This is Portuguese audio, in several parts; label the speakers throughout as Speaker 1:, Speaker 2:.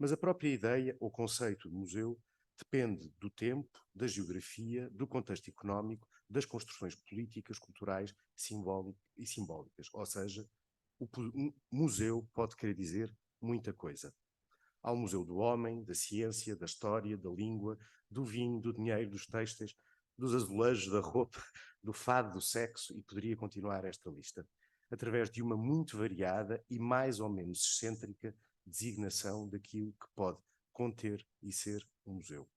Speaker 1: Mas a própria ideia ou conceito de museu depende do tempo, da geografia, do contexto económico, das construções políticas, culturais e simbólicas. Ou seja, um museu pode querer dizer muita coisa. Há o museu do homem, da ciência, da história, da língua, do vinho, do dinheiro, dos têxteis, dos azulejos, da roupa, do fado, do sexo, e poderia continuar esta lista, através de uma muito variada e mais ou menos excêntrica designação daquilo que pode conter e ser um museu.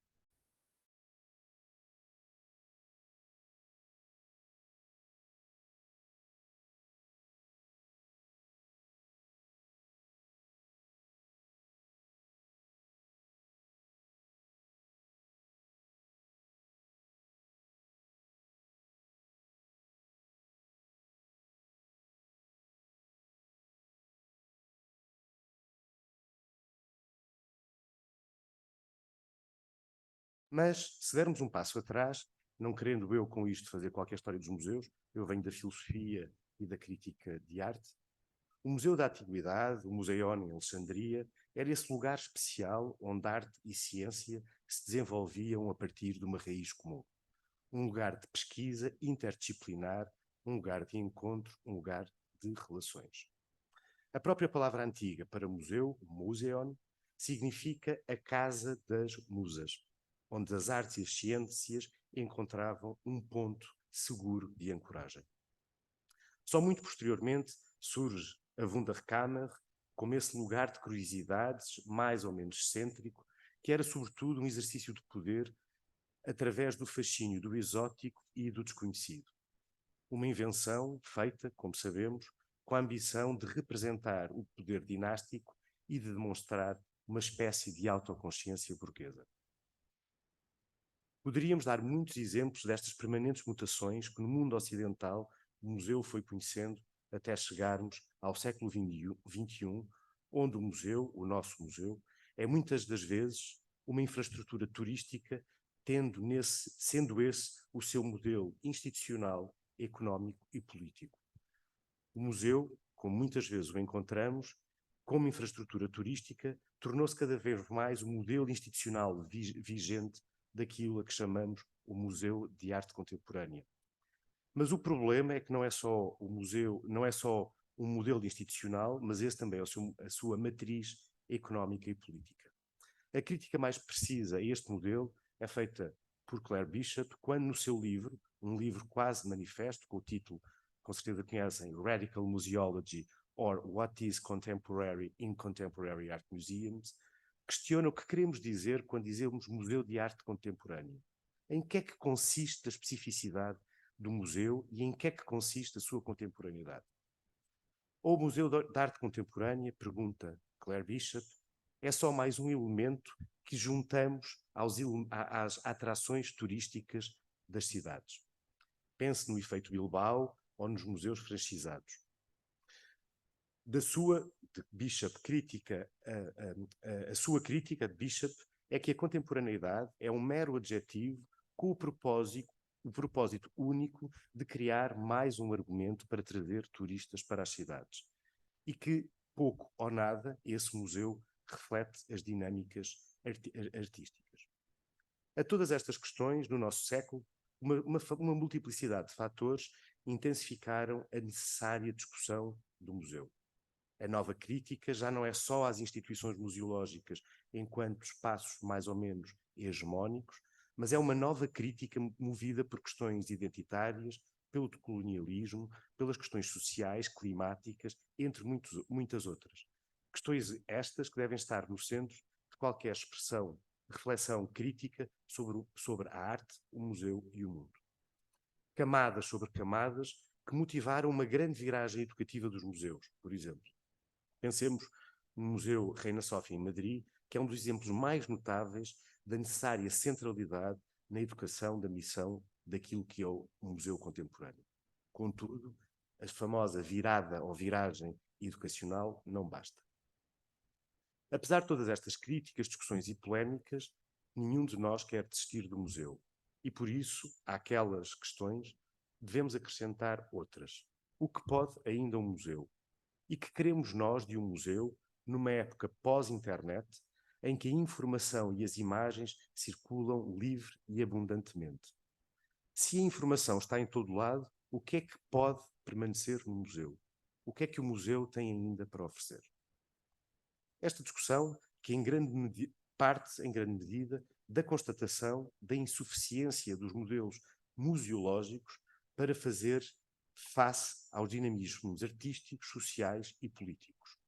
Speaker 1: Mas, se dermos um passo atrás, não querendo eu com isto fazer qualquer história dos museus, eu venho da filosofia e da crítica de arte, o Museu da Antiguidade, o Museion em Alexandria, era esse lugar especial onde arte e ciência se desenvolviam a partir de uma raiz comum. Um lugar de pesquisa interdisciplinar, um lugar de encontro, um lugar de relações. A própria palavra antiga para museu, museon, significa a casa das musas, onde as artes e as ciências encontravam um ponto seguro de ancoragem. Só muito posteriormente surge a Wunderkammer como esse lugar de curiosidades, mais ou menos excêntrico, que era sobretudo um exercício de poder através do fascínio do exótico e do desconhecido. Uma invenção feita, como sabemos, com a ambição de representar o poder dinástico e de demonstrar uma espécie de autoconsciência burguesa. Poderíamos dar muitos exemplos destas permanentes mutações que no mundo ocidental o museu foi conhecendo até chegarmos ao século XXI, onde o museu, o nosso museu, é muitas das vezes uma infraestrutura turística, sendo esse o seu modelo institucional, económico e político. O museu, como muitas vezes o encontramos, como infraestrutura turística, tornou-se cada vez mais o modelo institucional vigente daquilo a que chamamos o Museu de Arte Contemporânea. Mas o problema é que não é só o museu, não é só um modelo institucional, mas esse também é a sua matriz económica e política. A crítica mais precisa a este modelo é feita por Claire Bishop, quando no seu livro, um livro quase manifesto, com o título, com certeza conhecem, Radical Museology, or What is Contemporary in Contemporary Art Museums, questiona o que queremos dizer quando dizemos Museu de Arte Contemporânea. Em que é que consiste a especificidade do museu e em que é que consiste a sua contemporaneidade? O Museu de Arte Contemporânea, pergunta Claire Bishop, é só mais um elemento que juntamos às atrações turísticas das cidades. Pense no efeito Bilbao ou nos museus franchisados. Da sua de Bishop crítica, a sua crítica de Bishop é que a contemporaneidade é um mero adjetivo com o propósito único de criar mais um argumento para trazer turistas para as cidades. E que, pouco ou nada, esse museu reflete as dinâmicas artísticas. A todas estas questões, no nosso século, uma multiplicidade de fatores intensificaram a necessária discussão do museu. A nova crítica já não é só às instituições museológicas enquanto espaços mais ou menos hegemónicos, mas é uma nova crítica movida por questões identitárias, pelo colonialismo, pelas questões sociais, climáticas, entre muitas outras. Questões estas que devem estar no centro de qualquer expressão, reflexão crítica sobre a arte, o museu e o mundo. Camadas sobre camadas que motivaram uma grande viragem educativa dos museus, por exemplo. Pensemos no Museu Reina Sófia em Madrid, que é um dos exemplos mais notáveis da necessária centralidade na educação da missão daquilo que é o museu contemporâneo. Contudo, a famosa virada ou viragem educacional não basta. Apesar de todas estas críticas, discussões e polémicas, nenhum de nós quer desistir do museu. E por isso, àquelas questões, devemos acrescentar outras. O que pode ainda um museu? E que queremos nós de um museu numa época pós-internet, em que a informação e as imagens circulam livre e abundantemente. Se a informação está em todo lado, o que é que pode permanecer no museu? O que é que o museu tem ainda para oferecer? Esta discussão, que parte, em grande medida, da constatação da insuficiência dos modelos museológicos para fazer face aos dinamismos artísticos, sociais e políticos.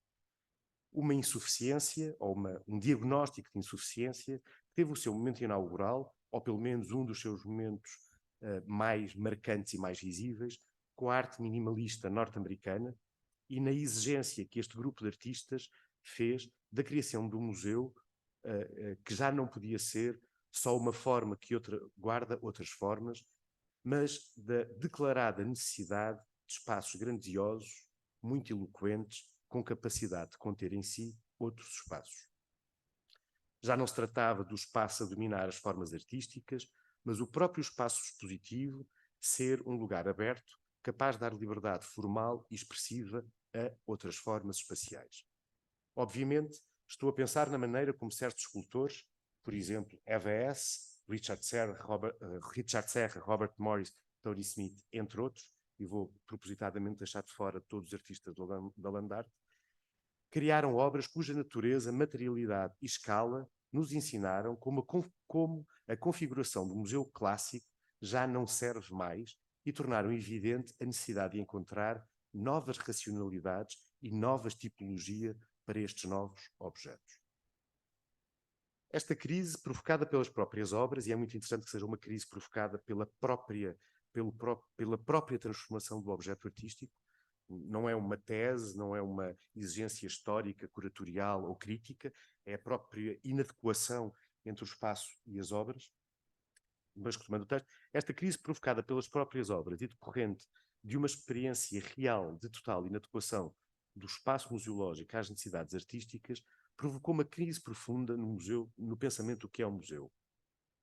Speaker 1: Uma insuficiência, ou um diagnóstico de insuficiência, teve o seu momento inaugural, ou pelo menos um dos seus momentos mais marcantes e mais visíveis, com a arte minimalista norte-americana e na exigência que este grupo de artistas fez da criação de um museu que já não podia ser só uma forma que guarda outras formas, mas da declarada necessidade de espaços grandiosos, muito eloquentes, com capacidade de conter em si outros espaços. Já não se tratava do espaço a dominar as formas artísticas, mas o próprio espaço expositivo ser um lugar aberto, capaz de dar liberdade formal e expressiva a outras formas espaciais. Obviamente, estou a pensar na maneira como certos escultores, por exemplo, Eva S., Richard Serra, Robert Morris, Tony Smith, entre outros, e vou propositadamente deixar de fora todos os artistas da Land Art, criaram obras cuja natureza, materialidade e escala nos ensinaram como a configuração do museu clássico já não serve mais e tornaram evidente a necessidade de encontrar novas racionalidades e novas tipologias para estes novos objetos. Esta crise, provocada pelas próprias obras, e é muito interessante que seja uma crise provocada pela própria transformação do objeto artístico, não é uma tese, não é uma exigência histórica, curatorial ou crítica, é a própria inadequação entre o espaço e as obras. Mas, retomando o texto, esta crise provocada pelas próprias obras e decorrente de uma experiência real de total inadequação do espaço museológico às necessidades artísticas, provocou uma crise profunda no museu, no pensamento do que é um museu.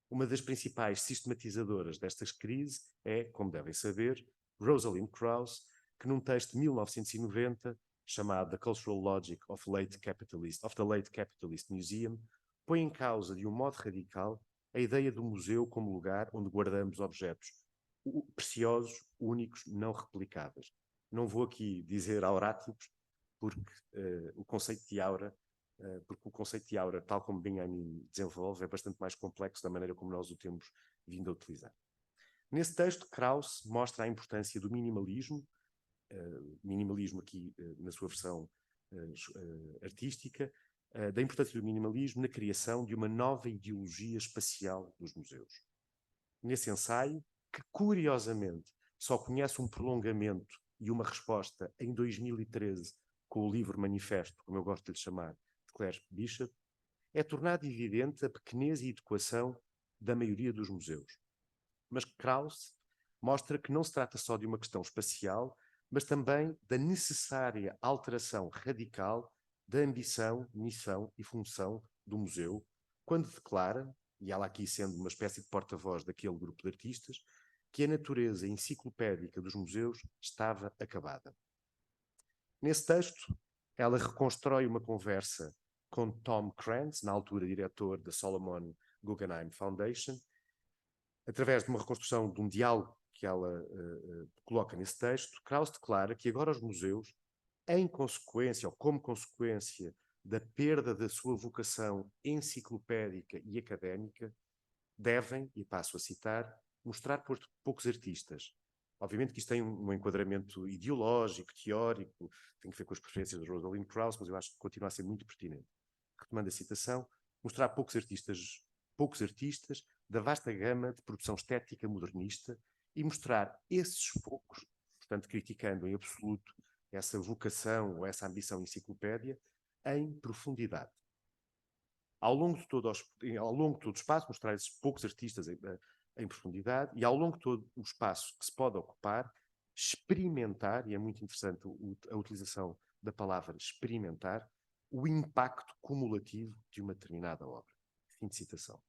Speaker 1: Uma das principais sistematizadoras destas crises é, como devem saber, Rosalind Krauss, que num texto de 1990, chamado The Cultural Logic of the Late Capitalist Museum, põe em causa de um modo radical a ideia do museu como lugar onde guardamos objetos preciosos, únicos, não replicáveis. Não vou aqui dizer aurátipos, porque o conceito de aura, tal como Benjamin desenvolve, é bastante mais complexo da maneira como nós o temos vindo a utilizar. Nesse texto, Krauss mostra a importância do minimalismo, minimalismo aqui na sua versão artística, da importância do minimalismo na criação de uma nova ideologia espacial dos museus. Nesse ensaio, que curiosamente só conhece um prolongamento e uma resposta em 2013 com o livro Manifesto, como eu gosto de lhe chamar, de Claire Bishop, é tornado evidente a pequenez e adequação da maioria dos museus. Mas Krauss mostra que não se trata só de uma questão espacial, mas também da necessária alteração radical da ambição, missão e função do museu, quando declara, e ela aqui sendo uma espécie de porta-voz daquele grupo de artistas, que a natureza enciclopédica dos museus estava acabada. Nesse texto, ela reconstrói uma conversa com Tom Krantz, na altura diretor da Solomon Guggenheim Foundation, através de uma reconstrução de um diálogo que ela coloca nesse texto. Krauss declara que agora os museus, em consequência, ou como consequência da perda da sua vocação enciclopédica e académica, devem, e passo a citar, mostrar poucos artistas. Obviamente que isto tem um enquadramento ideológico, teórico, tem que ver com as preferências de Rosalind Krauss, mas eu acho que continua a ser muito pertinente. Retomando a citação, mostrar poucos artistas da vasta gama de produção estética modernista e mostrar esses poucos, portanto criticando em absoluto essa vocação ou essa ambição enciclopédia, em profundidade. Ao longo de todo o espaço, mostrar esses poucos artistas em profundidade e ao longo de todo o espaço que se pode ocupar, experimentar, e é muito interessante a utilização da palavra experimentar, o impacto cumulativo de uma determinada obra. Fim de citação.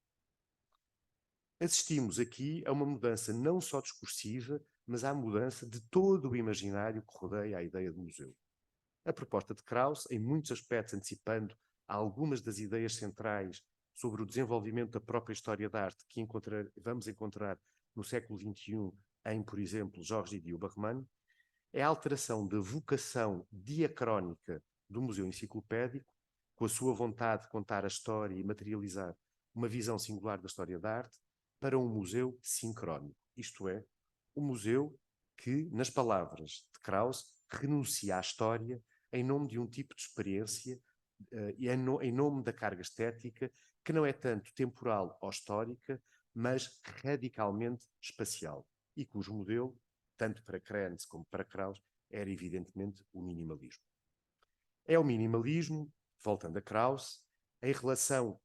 Speaker 1: Assistimos aqui a uma mudança não só discursiva, mas à mudança de todo o imaginário que rodeia a ideia de museu. A proposta de Krauss, em muitos aspectos antecipando algumas das ideias centrais sobre o desenvolvimento da própria história da arte que vamos encontrar no século XXI em, por exemplo, Jorge Dio-Barremane, é a alteração da vocação diacrónica do Museu Enciclopédico, com a sua vontade de contar a história e materializar uma visão singular da história da arte, para um museu sincrónico, isto é, um museu que, nas palavras de Krauss, renuncia à história em nome de um tipo de experiência e em nome da carga estética que não é tanto temporal ou histórica, mas radicalmente espacial, e cujo modelo, tanto para Krenz como para Krauss, era evidentemente o minimalismo. É o minimalismo, voltando a Krauss, em relação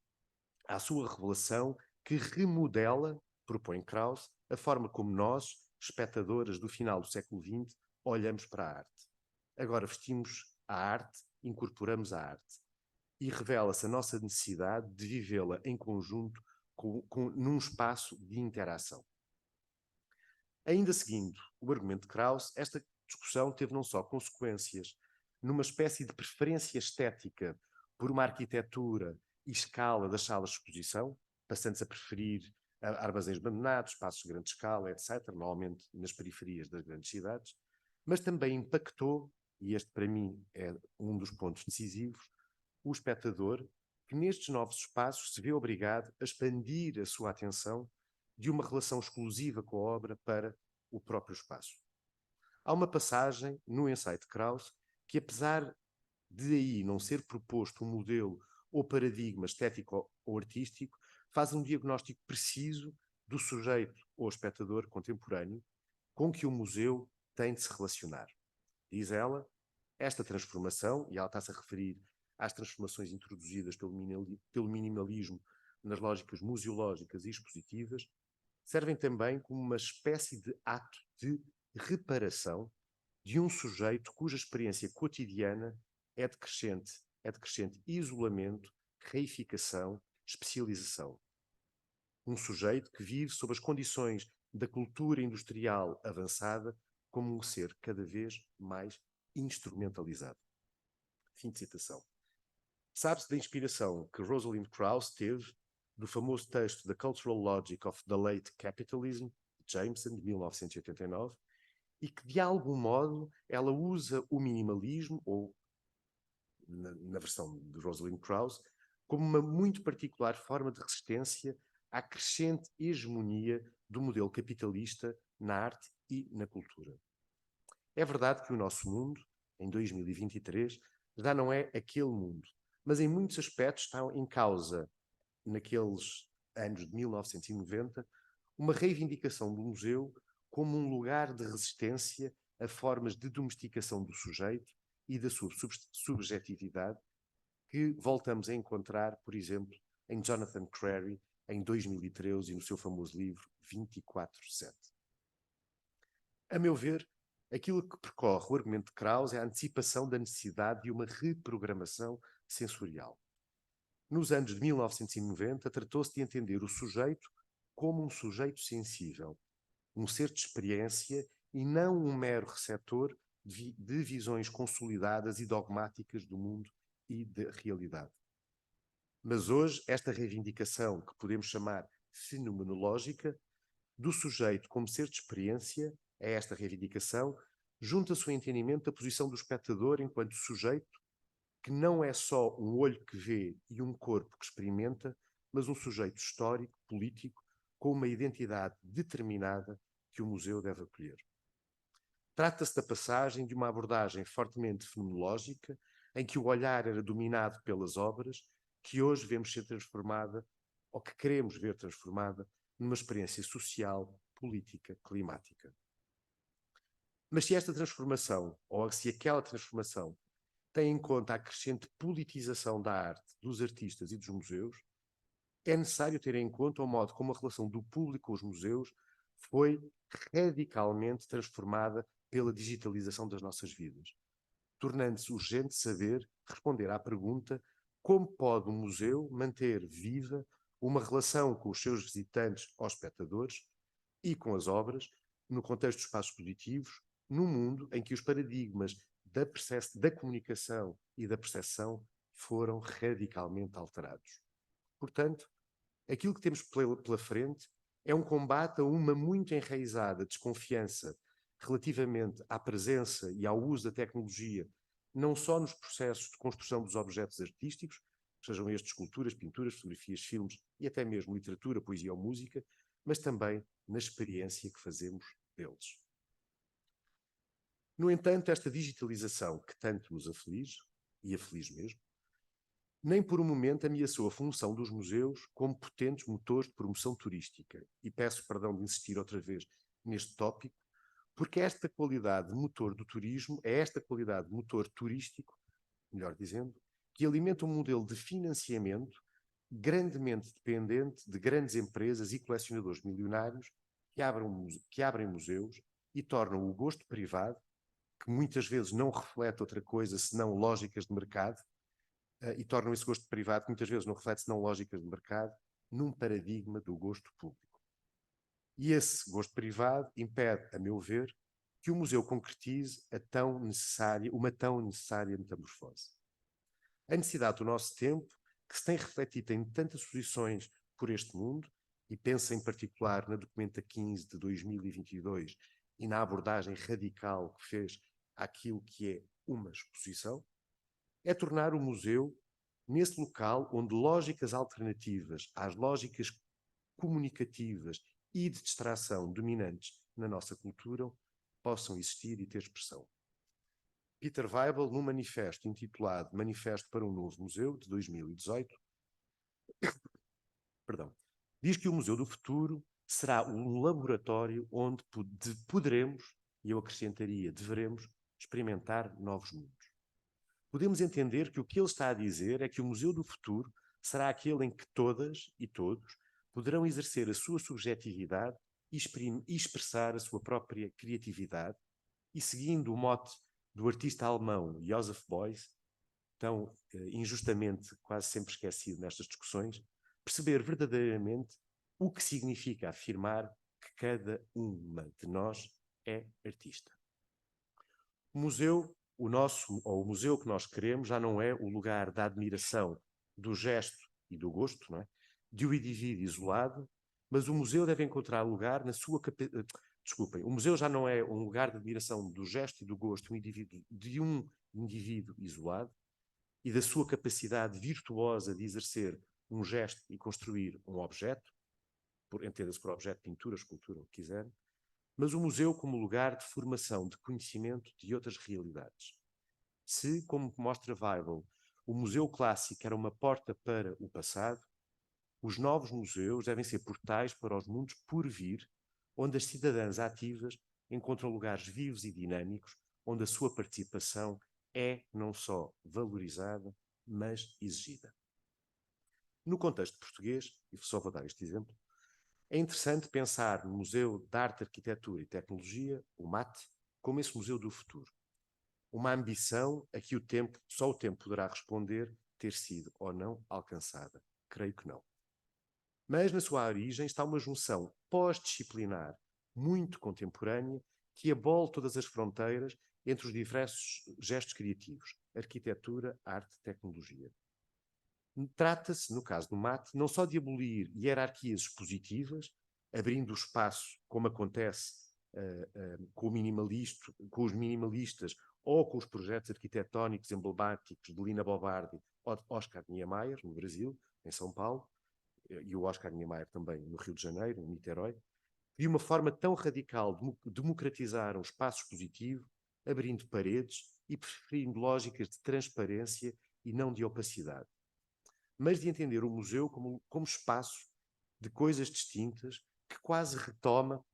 Speaker 1: à sua revelação, que remodela, propõe Krauss, a forma como nós, espectadoras do final do século XX, olhamos para a arte. Agora vestimos a arte, incorporamos a arte e revela-se a nossa necessidade de vivê-la em conjunto num espaço de interação. Ainda seguindo o argumento de Krauss, esta discussão teve não só consequências numa espécie de preferência estética por uma arquitetura e escala das salas de exposição, passando-se a preferir armazéns abandonados, espaços de grande escala, etc., normalmente nas periferias das grandes cidades, mas também impactou, e este para mim é um dos pontos decisivos, o espectador, que nestes novos espaços se vê obrigado a expandir a sua atenção de uma relação exclusiva com a obra para o próprio espaço. Há uma passagem no ensaio de Krauss que, apesar de aí não ser proposto um modelo ou paradigma estético ou artístico, faz um diagnóstico preciso do sujeito ou espectador contemporâneo com que o museu tem de se relacionar. Diz ela, esta transformação, e ela está-se a referir às transformações introduzidas pelo minimalismo nas lógicas museológicas e expositivas, servem também como uma espécie de ato de reparação de um sujeito cuja experiência cotidiana é de crescente isolamento, reificação, especialização. Um sujeito que vive sob as condições da cultura industrial avançada como um ser cada vez mais instrumentalizado. Fim de citação. Sabe-se da inspiração que Rosalind Krauss teve do famoso texto The Cultural Logic of the Late Capitalism, de Jameson, de 1989, e que, de algum modo, ela usa o minimalismo, ou, na versão de Rosalind Krauss, como uma muito particular forma de resistência à crescente hegemonia do modelo capitalista na arte e na cultura. É verdade que o nosso mundo, em 2023, já não é aquele mundo, mas em muitos aspectos está em causa, naqueles anos de 1990, uma reivindicação do museu como um lugar de resistência a formas de domesticação do sujeito e da sua subjetividade que voltamos a encontrar, por exemplo, em Jonathan Crary, em 2013, e no seu famoso livro 24/7. A meu ver, aquilo que percorre o argumento de Krauss é a antecipação da necessidade de uma reprogramação sensorial. Nos anos de 1990, tratou-se de entender o sujeito como um sujeito sensível, um ser de experiência e não um mero receptor de visões consolidadas e dogmáticas do mundo e da realidade. Mas hoje, esta reivindicação, que podemos chamar fenomenológica, do sujeito como ser de experiência, a esta reivindicação, junta-se o entendimento da posição do espectador enquanto sujeito, que não é só um olho que vê e um corpo que experimenta, mas um sujeito histórico, político, com uma identidade determinada que o museu deve acolher. Trata-se da passagem de uma abordagem fortemente fenomenológica, em que o olhar era dominado pelas obras, que hoje vemos ser transformada, ou que queremos ver transformada, numa experiência social, política, climática. Mas se esta transformação, ou se aquela transformação, tem em conta a crescente politização da arte, dos artistas e dos museus, é necessário ter em conta o modo como a relação do público com os museus foi radicalmente transformada pela digitalização das nossas vidas, tornando-se urgente saber responder à pergunta: como pode um museu manter viva uma relação com os seus visitantes ou espectadores e com as obras, no contexto dos espaços positivos, num mundo em que os paradigmas da comunicação e da percepção foram radicalmente alterados. Portanto, aquilo que temos pela frente é um combate a uma muito enraizada desconfiança relativamente à presença e ao uso da tecnologia, não só nos processos de construção dos objetos artísticos, sejam estes esculturas, pinturas, fotografias, filmes e até mesmo literatura, poesia ou música, mas também na experiência que fazemos deles. No entanto, esta digitalização que tanto nos aflige, e aflige mesmo, nem por um momento ameaçou a função dos museus como potentes motores de promoção turística. E peço perdão de insistir outra vez neste tópico, porque esta qualidade de motor do turismo é esta qualidade de motor turístico, melhor dizendo, que alimenta um modelo de financiamento grandemente dependente de grandes empresas e colecionadores milionários que abrem museus e tornam o gosto privado, que muitas vezes não reflete outra coisa senão lógicas de mercado, e tornam esse gosto privado, que muitas vezes não reflete senão lógicas de mercado, num paradigma do gosto público. E esse gosto privado impede, a meu ver, que o museu concretize uma tão necessária metamorfose. A necessidade do nosso tempo, que se tem refletido em tantas exposições por este mundo, e pensa em particular na Documenta 15 de 2022 e na abordagem radical que fez àquilo que é uma exposição, é tornar o museu nesse local onde lógicas alternativas às lógicas comunicativas e de distração dominantes na nossa cultura possam existir e ter expressão. Peter Weibel, num manifesto intitulado Manifesto para um Novo Museu, de 2018, diz que o Museu do Futuro será um laboratório onde poderemos, e eu acrescentaria, deveremos, experimentar novos mundos. Podemos entender que o que ele está a dizer é que o Museu do Futuro será aquele em que todas e todos poderão exercer a sua subjetividade e expressar a sua própria criatividade, e seguindo o mote do artista alemão Joseph Beuys, tão injustamente quase sempre esquecido nestas discussões, perceber verdadeiramente o que significa afirmar que cada uma de nós é artista. O museu, o museu que nós queremos, já não é o lugar da admiração, do gesto e do gosto, não é? De um indivíduo isolado, mas o museu deve encontrar lugar na sua Desculpem, o museu já não é um lugar de admiração do gesto e do gosto de um indivíduo isolado e da sua capacidade virtuosa de exercer um gesto e construir um objeto, entenda-se por objeto, pintura, escultura, o que quiser, mas o museu como lugar de formação, de conhecimento de outras realidades. Se, como mostra Weibel, o museu clássico era uma porta para o passado, os novos museus devem ser portais para os mundos por vir, onde as cidadãs ativas encontram lugares vivos e dinâmicos, onde a sua participação é não só valorizada, mas exigida. No contexto português, e só vou dar este exemplo, é interessante pensar no Museu de Arte, Arquitetura e Tecnologia, o MAT, como esse museu do futuro. Uma ambição a que só o tempo poderá responder ter sido ou não alcançada. Creio que não. Mas na sua origem está uma junção pós-disciplinar muito contemporânea que abole todas as fronteiras entre os diversos gestos criativos, arquitetura, arte, tecnologia. Trata-se, no caso do MAT, não só de abolir hierarquias expositivas, abrindo o espaço, como acontece com os minimalistas ou com os projetos arquitetónicos emblemáticos de Lina Bobardi ou de Oscar Niemeyer, no Brasil, em São Paulo, e o Oscar Niemeyer também no Rio de Janeiro, em Niterói, de uma forma tão radical democratizar um espaço expositivo, abrindo paredes e preferindo lógicas de transparência e não de opacidade, mas de entender o museu como espaço de coisas distintas que quase retoma,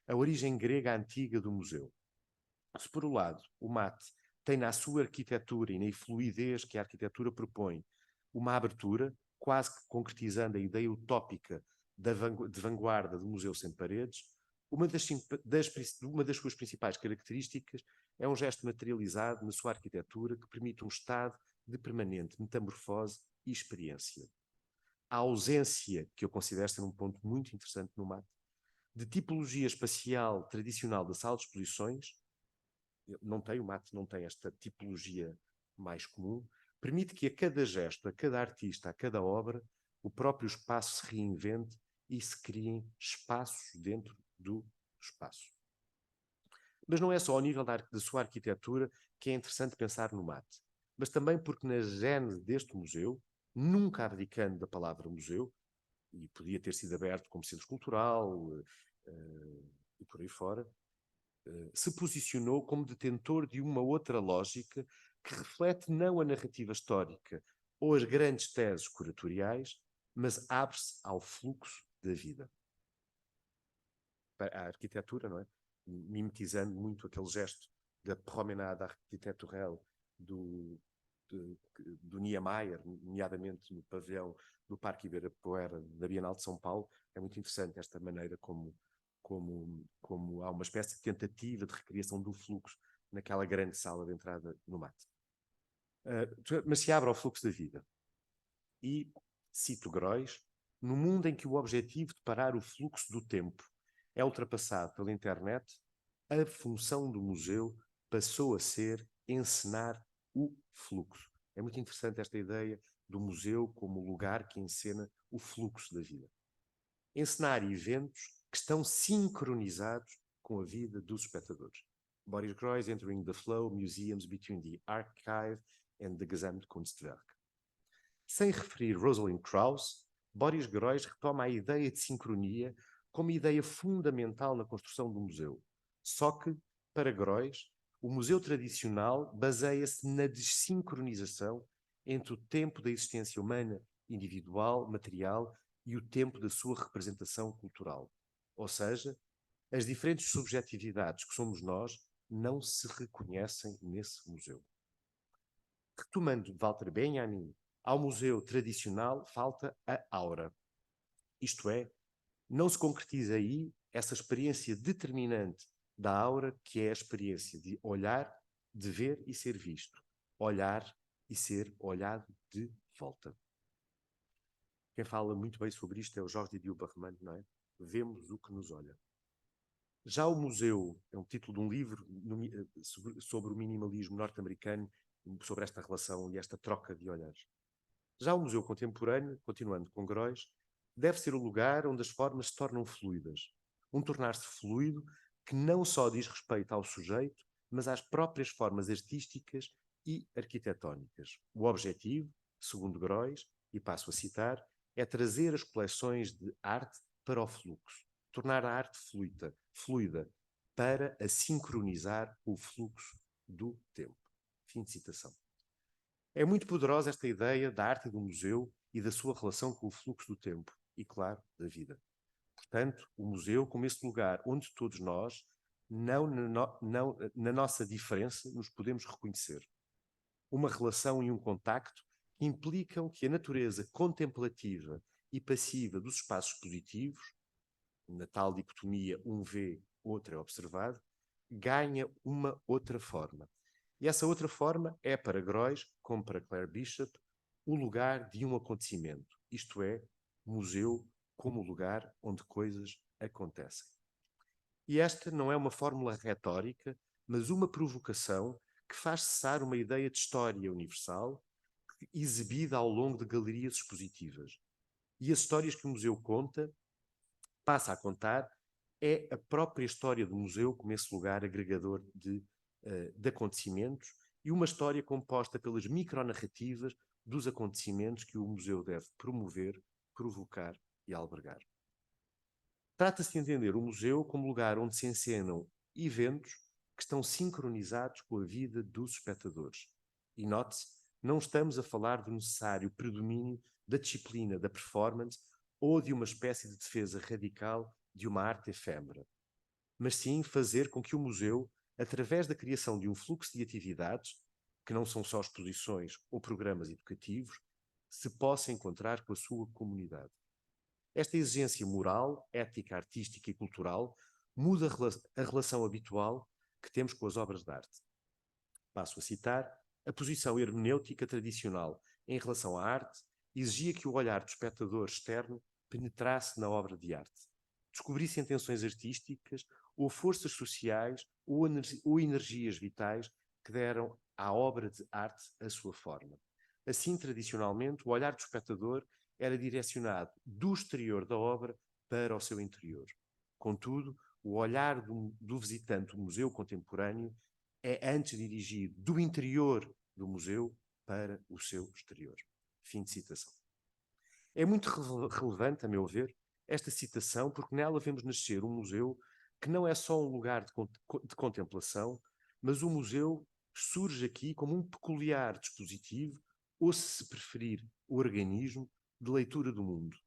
Speaker 1: a origem grega antiga do museu. Se por um lado o MAT tem na sua arquitetura e na fluidez que a arquitetura propõe uma abertura, quase que concretizando a ideia utópica de vanguarda do Museu Sem Paredes, uma das suas principais características é um gesto materializado na sua arquitetura que permite um estado de permanente metamorfose e experiência. A ausência, que eu considero ser um ponto muito interessante no MAT, de tipologia espacial tradicional da sala de exposições, o MAT não tem esta tipologia mais comum, permite que a cada gesto, a cada artista, a cada obra, o próprio espaço se reinvente e se criem espaços dentro do espaço. Mas não é só ao nível da sua arquitetura que é interessante pensar no MAT, mas também porque na gênese deste museu, nunca abdicando da palavra museu, e podia ter sido aberto como centro cultural e por aí fora, se posicionou como detentor de uma outra lógica que reflete não a narrativa histórica ou as grandes teses curatoriais, mas abre-se ao fluxo da vida. A arquitetura, não é? Mimetizando muito aquele gesto da promenade architecturale do Niemeyer, nomeadamente no pavilhão do Parque Ibirapuera da Bienal de São Paulo. É muito interessante esta maneira como há uma espécie de tentativa de recriação do fluxo naquela grande sala de entrada no mate. Mas se abre ao fluxo da vida. E, cito Groys, no mundo em que o objetivo de parar o fluxo do tempo é ultrapassado pela internet, a função do museu passou a ser encenar o fluxo. É muito interessante esta ideia do museu como lugar que encena o fluxo da vida. Encenar eventos que estão sincronizados com a vida dos espectadores. Boris Groys, Entering the Flow, Museums Between the Archive and the Gesamtkunstwerk. Sem referir Rosalind Krauss, Boris Groys retoma a ideia de sincronia como ideia fundamental na construção do museu. Só que, para Groys, o museu tradicional baseia-se na desincronização entre o tempo da existência humana individual, material, e o tempo da sua representação cultural. Ou seja, as diferentes subjetividades que somos nós não se reconhecem nesse museu. Retomando Walter Benjamin, ao museu tradicional falta a aura. Isto é, não se concretiza aí essa experiência determinante da aura, que é a experiência de olhar, de ver e ser visto. Olhar e ser olhado de volta. Quem fala muito bem sobre isto é o Jorge Didier Barrman, não é? Vemos o que nos olha. Já o museu, é um título de um livro sobre o minimalismo norte-americano, sobre esta relação e esta troca de olhares. Já o museu contemporâneo, continuando com Groys, deve ser o lugar onde as formas se tornam fluidas. Um tornar-se fluido que não só diz respeito ao sujeito, mas às próprias formas artísticas e arquitetónicas. O objetivo, segundo Groys, e passo a citar, é trazer as coleções de arte para o fluxo, tornar a arte fluida, para a sincronizar o fluxo do tempo. Fim de citação. É muito poderosa esta ideia da arte do museu e da sua relação com o fluxo do tempo e, claro, da vida. Portanto, o museu como esse lugar onde todos nós, não na nossa diferença, nos podemos reconhecer. Uma relação e um contacto que implicam que a natureza contemplativa e passiva dos espaços positivos, na tal dicotomia um vê, outro é observado, ganha uma outra forma. E essa outra forma é para Groys, como para Claire Bishop, o lugar de um acontecimento, isto é, museu como lugar onde coisas acontecem. E esta não é uma fórmula retórica, mas uma provocação que faz cessar uma ideia de história universal exibida ao longo de galerias expositivas. E as histórias que o museu conta, passa a contar, é a própria história do museu como esse lugar agregador de acontecimentos e uma história composta pelas micronarrativas dos acontecimentos que o museu deve promover, provocar e albergar. Trata-se de entender o museu como lugar onde se encenam eventos que estão sincronizados com a vida dos espectadores. E note-se, não estamos a falar do necessário predomínio da disciplina da performance ou de uma espécie de defesa radical de uma arte efêmera, mas sim fazer com que o museu, através da criação de um fluxo de atividades, que não são só exposições ou programas educativos, se possa encontrar com a sua comunidade. Esta exigência moral, ética, artística e cultural muda a relação habitual que temos com as obras de arte. Passo a citar, a posição hermenêutica tradicional em relação à arte exigia que o olhar do espectador externo penetrasse na obra de arte, descobrisse intenções artísticas ou forças sociais ou energias vitais que deram à obra de arte a sua forma. Assim, tradicionalmente, o olhar do espectador era direcionado do exterior da obra para o seu interior. Contudo, o olhar do visitante do museu contemporâneo é antes dirigido do interior do museu para o seu exterior. Fim de citação. É muito relevante, a meu ver, esta citação, porque nela vemos nascer um museu que não é só um lugar de contemplação, mas o museu surge aqui como um peculiar dispositivo, ou, se preferir, organismo de leitura do mundo.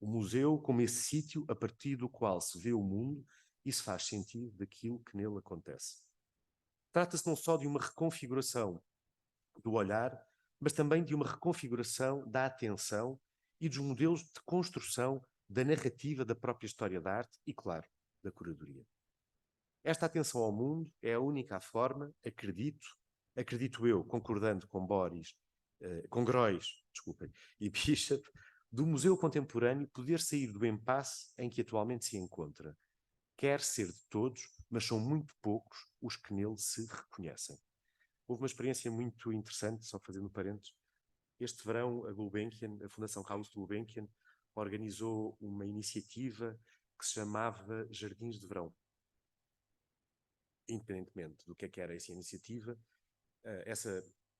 Speaker 1: O museu como esse sítio a partir do qual se vê o mundo e se faz sentido daquilo que nele acontece. Trata-se não só de uma reconfiguração do olhar, mas também de uma reconfiguração da atenção e dos modelos de construção da narrativa da própria história da arte e, claro, da curadoria. Esta atenção ao mundo é a única forma, acredito eu, concordando com com Groys, desculpem, e Bishop, do museu contemporâneo poder sair do impasse em que atualmente se encontra. Quer ser de todos, mas são muito poucos os que nele se reconhecem. Houve uma experiência muito interessante, só fazendo parênteses. Este verão, a Fundação Carlos Gulbenkian, organizou uma iniciativa que se chamava Jardins de Verão. Independentemente do que era essa iniciativa,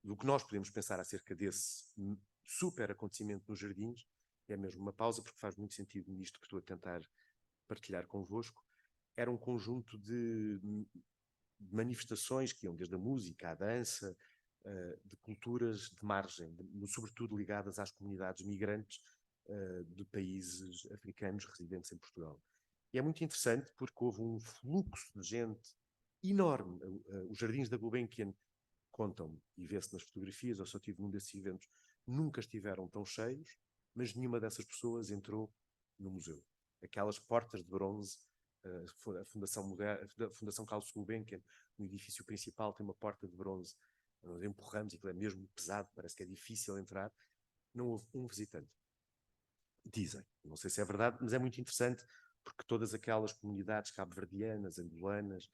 Speaker 1: do que nós podemos pensar acerca desse super acontecimento nos jardins, é mesmo uma pausa, porque faz muito sentido nisto que estou a tentar partilhar convosco. Era um conjunto de manifestações que iam desde a música, à dança, de culturas de margem, sobretudo ligadas às comunidades migrantes de países africanos residentes em Portugal. E é muito interessante porque houve um fluxo de gente enorme. Os Jardins da Gulbenkian, contam-me, e vê-se nas fotografias, eu só estive num desses eventos, nunca estiveram tão cheios, mas nenhuma dessas pessoas entrou no museu. Aquelas portas de bronze, a Fundação Carlos Gulbenkian, no edifício principal, tem uma porta de bronze. Nós empurramos, e aquilo é mesmo pesado, parece que é difícil entrar. Não houve um visitante. Dizem, não sei se é verdade, mas é muito interessante, porque todas aquelas comunidades cabo-verdianas, angolanas,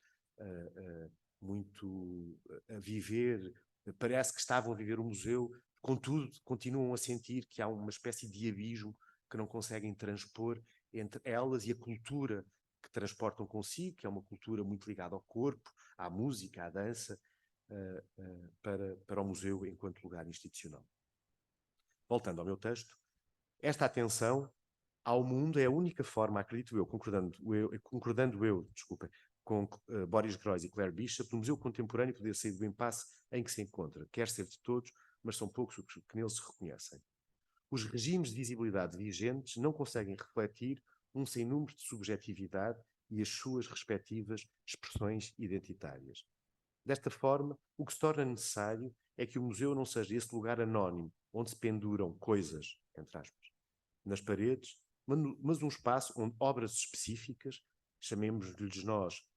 Speaker 1: muito a viver, parece que estavam a viver o museu, contudo, continuam a sentir que há uma espécie de abismo que não conseguem transpor entre elas e a cultura que transportam consigo, que é uma cultura muito ligada ao corpo, à música, à dança, para o museu enquanto lugar institucional. Voltando ao meu texto, esta atenção ao mundo é a única forma, acredito eu, concordando eu, desculpem, com Boris Groys e Claire Bishop, do museu contemporâneo poder sair do impasse em que se encontra. Quer ser de todos, mas são poucos os que nele se reconhecem. Os regimes de visibilidade vigentes não conseguem refletir um sem número de subjetividade e as suas respectivas expressões identitárias. Desta forma, o que se torna necessário é que o museu não seja esse lugar anónimo, onde se penduram coisas, entre aspas, nas paredes, mas um espaço onde obras específicas, chamemos-lhes nós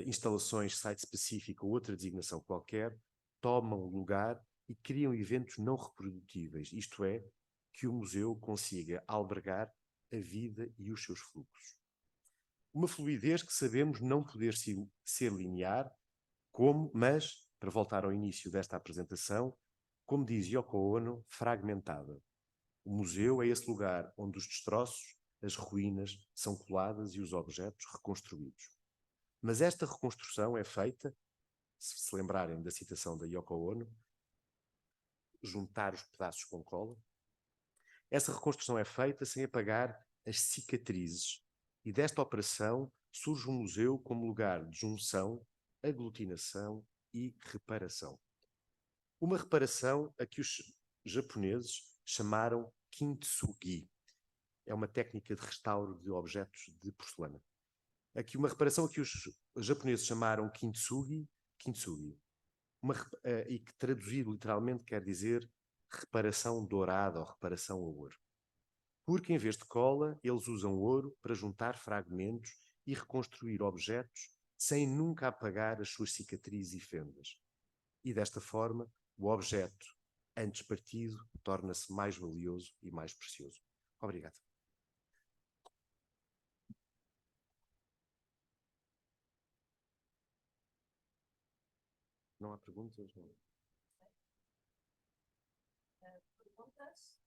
Speaker 1: instalações site-específica ou outra designação qualquer, tomam lugar e criam eventos não reprodutíveis, isto é, que o museu consiga albergar a vida e os seus fluxos. Uma fluidez que sabemos não poder ser linear, mas, para voltar ao início desta apresentação, como diz Yoko Ono, fragmentada. O museu é esse lugar onde os destroços, as ruínas, são coladas e os objetos reconstruídos. Mas esta reconstrução é feita, se lembrarem da citação da Yoko Ono, juntar os pedaços com cola, essa reconstrução é feita sem apagar as cicatrizes. E desta operação surge um museu como lugar de junção, aglutinação e reparação. Uma reparação a que os japoneses chamaram kintsugi. É uma técnica de restauro de objetos de porcelana. Aqui uma reparação a que os japoneses chamaram kintsugi, e que traduzido literalmente quer dizer reparação dourada ou reparação a ouro. Porque em vez de cola, eles usam ouro para juntar fragmentos e reconstruir objetos sem nunca apagar as suas cicatrizes e fendas. E desta forma, o objeto, antes partido, torna-se mais valioso e mais precioso. Obrigado. Não há perguntas? Não.
Speaker 2: perguntas?